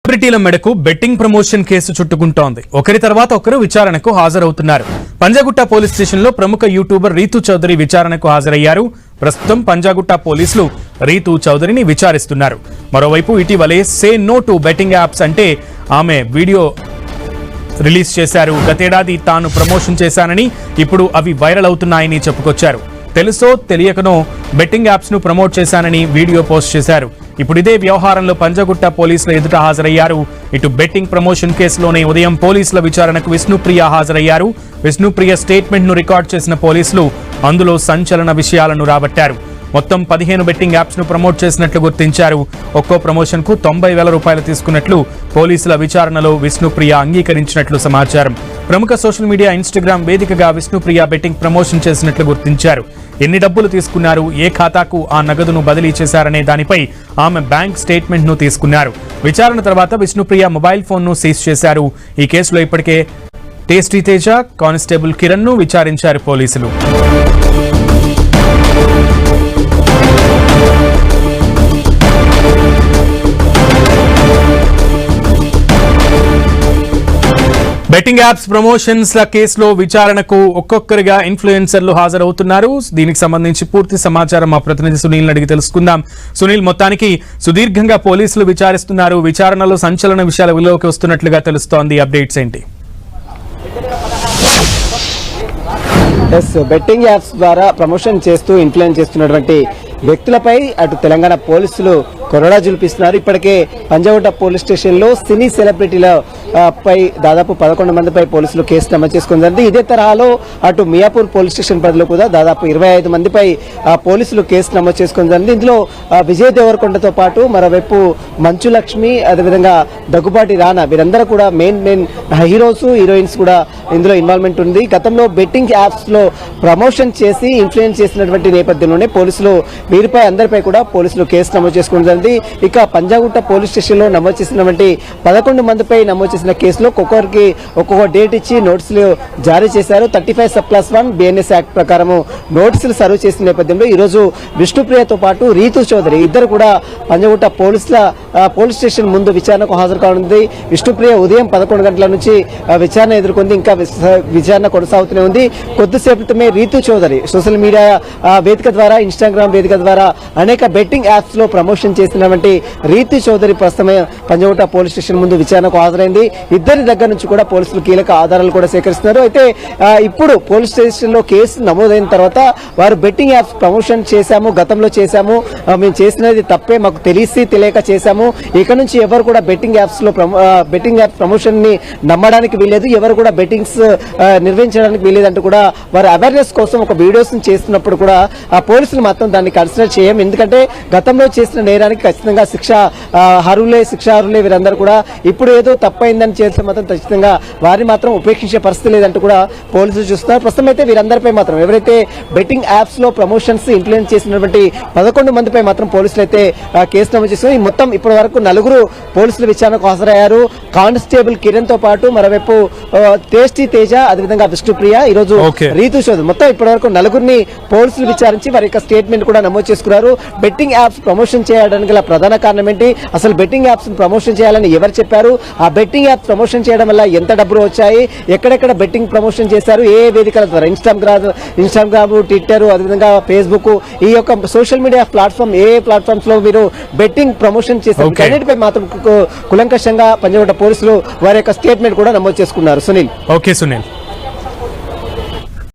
సెలబ్రిటీల మెడకు betting promotion case చుట్టుకుంటోంది. ఒకరి తర్వాత ఒకరు విచారణకు హాజరవుతున్నారు. పంజాగుట్ట పోలీస్ స్టేషన్లో ప్రముఖ యూట్యూబర్ రీతూ చౌదరి విచారణకు హాజరయ్యారు. ప్రస్తుతం పంజాగుట్ట పోలీసులు రీతూ చౌదరిని విచారిస్తున్నారు. మరోవైపు ఇటీవలే say no to betting apps అంటే ఆమె వీడియో రిలీజ్ చేశారు. గతేడాది తాను ప్రమోషన్ చేశానని, ఇప్పుడు అవి వైరల్ అవుతున్నాయని చెప్పుకొచ్చారు. తెలుసో తెలియకనో బెట్టింగ్ యాప్స్ ను ప్రమోట్ చేశానని వీడియో పోస్ట్ చేశారు. ఇప్పుడు ఇదే వ్యవహారంలో పంజాగుట్ట పోలీసుల ఎదుట హాజరయ్యారు. ఇటు బెట్టింగ్ ప్రమోషన్ కేసులోనే ఉదయం పోలీసుల విచారణకు విష్ణుప్రియ హాజరయ్యారు. విష్ణుప్రియ స్టేట్మెంట్ ను రికార్డ్ చేసిన పోలీసులు అందులో సంచలన విషయాలను రాబట్టారు. మొత్తం 15 బెట్టింగ్ యాప్స్ ను ప్రమోట్ చేసినట్లు గుర్తించారు. ఒక్కో ప్రమోషన్ కు 90,000 రూపాయలు తీసుకున్నట్లు పోలీసుల విచారణలో విష్ణుప్రియ అంగీకరించినట్లు సమాచారం. ప్రముఖ సోషల్ మీడియా ఇన్స్టాగ్రామ్ వేదికగా విష్ణుప్రియ బెట్టింగ్ ప్రమోషన్ చేసినట్లు గుర్తించారు. ఎన్ని డబ్బులు తీసుకున్నారు, ఏ ఖాతాకు ఆ నగదును బదిలీ చేశారనే దానిపై ఆమె బ్యాంక్ స్టేట్మెంట్ ను తీసుకున్నారు. విచారణ తర్వాత విష్ణుప్రియ మొబైల్ ఫోన్ ను సీజ్ చేశారు. ఈ కేసులో ఇప్పటికే టేస్టీ తేజ, కానిస్టేబుల్ కిరణ్ ను విచారించారు పోలీసులు. బెట్టింగ్ యాప్స్ ప్రమోషన్స్ కేసులో విచారణకు ఒక్కొక్కరిగా ఇన్ఫ్లుయెన్సర్లు హాజరవుతున్నారు. దీనికి సంబంధించి పూర్తి సమాచారం మా ప్రతినిధి సునీల్ అడిగి తెలుసుకుందాం. సునీల్, మొత్తానికి సుదీర్ఘంగా పోలీసులు విచారిస్తున్నారు. విచారణలో సంచలన విషయాలు వెలుగులోకి వస్తున్నట్లుగా తెలుస్తోంది. అప్డేట్స్ ఏంటి? బెట్టింగ్ యాప్స్ ద్వారా ప్రమోషన్ చేస్తూ ఇన్ఫ్లుయెన్స్ చేస్తున్నటువంటి వ్యక్తులపై అటు తెలంగాణ పోలీసులు కొరడా జులిపిస్తున్నారు. ఇప్పటికే పంజాగుట్ట పోలీస్ స్టేషన్లో సినీ సెలబ్రిటీల పై దాదాపు 11 మందిపై పోలీసులు కేసు నమోదు చేసుకుంది. ఇదే తరహాలో అటు మియాపూర్ పోలీస్ స్టేషన్ పరిధిలో కూడా దాదాపు 25 మందిపై పోలీసులు కేసు నమోదు చేసుకుంది. ఇందులో విజయ్ దేవరకొండతో పాటు మరోవైపు మంచు లక్ష్మి, అదేవిధంగా దగ్గుబాటి రానా, వీరందరూ కూడా మెయిన్ హీరోస్, హీరోయిన్స్ కూడా ఇందులో ఇన్వాల్వ్మెంట్ ఉంది. గతంలో బెట్టింగ్ యాప్స్ లో ప్రమోషన్ చేసి ఇన్ఫ్లుయెన్స్ చేసినటువంటి నేపథ్యంలోనే పోలీసులు వీరిపై అందరిపై కూడా పోలీసులు కేసు నమోదు చేసుకుంటుంది. ఇక పంజాగుట్ట పోలీస్ స్టేషన్ లో నమోదు చేసినటువంటి 11 మందిపై నమోదు చేసిన కేసులో ఒక్కొక్కరికి ఒక్కొక్క డేట్ ఇచ్చి నోటీసులు జారీ చేశారు. 35/1 BNS యాక్ట్ ప్రకారం నోటీసులు సర్వ్ చేసిన నేపథ్యంలో ఈ రోజు విష్ణుప్రియతో పాటు రీతూ చౌదరి ఇద్దరు కూడా పంజాగుట్ట పోలీస్ స్టేషన్ ముందు విచారణకు హాజరు కానుంది. విష్ణుప్రియ ఉదయం 11 గంటల నుంచి విచారణ ఎదుర్కొంది. ఇంకా విచారణ కొనసాగుతూనే ఉంది. కొద్దిసేపు క్రితమే రీతూ చౌదరి సోషల్ మీడియా వేదిక ద్వారా, ఇన్స్టాగ్రామ్ వేదిక ద్వారా అనేక బెట్టింగ్ యాప్స్ లో ప్రమోషన్ చేసినటువంటి రీతూ చౌదరి ప్రస్తుతమే పంజాగుట్ట పోలీస్ స్టేషన్ ముందు విచారణకు హాజరైంది. ఇద్దరి దగ్గర నుంచి కూడా పోలీసులు కీలక ఆధారాలు కూడా సేకరిస్తున్నారు. అయితే ఇప్పుడు పోలీస్ స్టేషన్ లో కేసు నమోదైన తర్వాత వారు బెట్టింగ్ యాప్స్ ప్రమోషన్ చేశాము, గతంలో చేశాము, మేము చేసినది తప్పే, మాకు తెలియక చేశాము, ఇక నుంచి ఎవరు కూడా బెట్టింగ్ యాప్స్ ప్రమోషన్ ని నమ్మడానికి వీలేదు, ఎవరు కూడా బెట్టింగ్స్ నిర్వహించడానికి వీలేదంటూ కూడా వారు అవేర్నెస్ కోసం ఒక వీడియోస్ చేస్తున్నప్పుడు కూడా ఆ పోలీసులు మాత్రం దాన్ని కన్సిడర్ చేయం. ఎందుకంటే గతంలో చేసిన నేరానికి ఖచ్చితంగా శిక్షార్హులే వీరందరూ కూడా. ఇప్పుడు ఏదో తప్పైందని చేస్తే మాత్రం ఖచ్చితంగా వారిని మాత్రం ఉపేక్షించే పరిస్థితి లేదంటూ కూడా పోలీసులు చూస్తున్నారు. ప్రస్తుతం అయితే వీరందరిపై మాత్రం ఎవరైతే బెట్టింగ్ యాప్స్ లో ప్రమోషన్స్ ఇన్ఫ్లుయెన్స్ చేసినటువంటి 11 మందిపై మాత్రం పోలీసులు అయితే కేసు నమోదు చేస్తున్నారు. మొత్తం ఇప్పటి వరకు 4 పోలీసుల విచారణకు హాజరయ్యారు. కానిస్టేబుల్ కిరణ్ తో పాటు మరోవైపు టేస్టీ తేజ, అదేవిధంగా విష్ణుప్రియ, ఈ రోజు రీతూ చౌదరి, మొత్తం ఇప్పటి వరకు 4 పోలీసులు విచారించి వారి యొక్క స్టేట్మెంట్ కూడా నమోదు చేసుకున్నారు. బెట్టింగ్ యాప్స్ ప్రమోషన్ చేయడానికి గల ప్రధాన కారణం ఏంటి, అసలు బెట్టింగ్ యాప్స్ ప్రమోషన్ చేయాలని ఎవరు చెప్పారు, ఆ బెట్టింగ్ యాప్స్ ప్రమోషన్ చేయడం వల్ల ఎంత డబ్బులు వచ్చాయి, ఎక్కడెక్కడ బెట్టింగ్ ప్రమోషన్ చేశారు, ఏ వేదికల ద్వారా, ఇన్స్టాగ్రామ్, ట్విట్టర్, అదేవిధంగా ఫేస్బుక్, ఈ యొక్క సోషల్ మీడియా ప్లాట్ఫామ్, ఏ ప్లాట్ఫామ్స్ లో మీరు బెట్టింగ్ ప్రమోషన్ చేశారు, అన్నిటిపై మాత్రం కులంకషంగా పంజాగుట్ట పోలీసులు వారి యొక్క స్టేట్మెంట్ కూడా నమోదు చేసుకున్నారు. సునీల్. ఓకే సునీల్.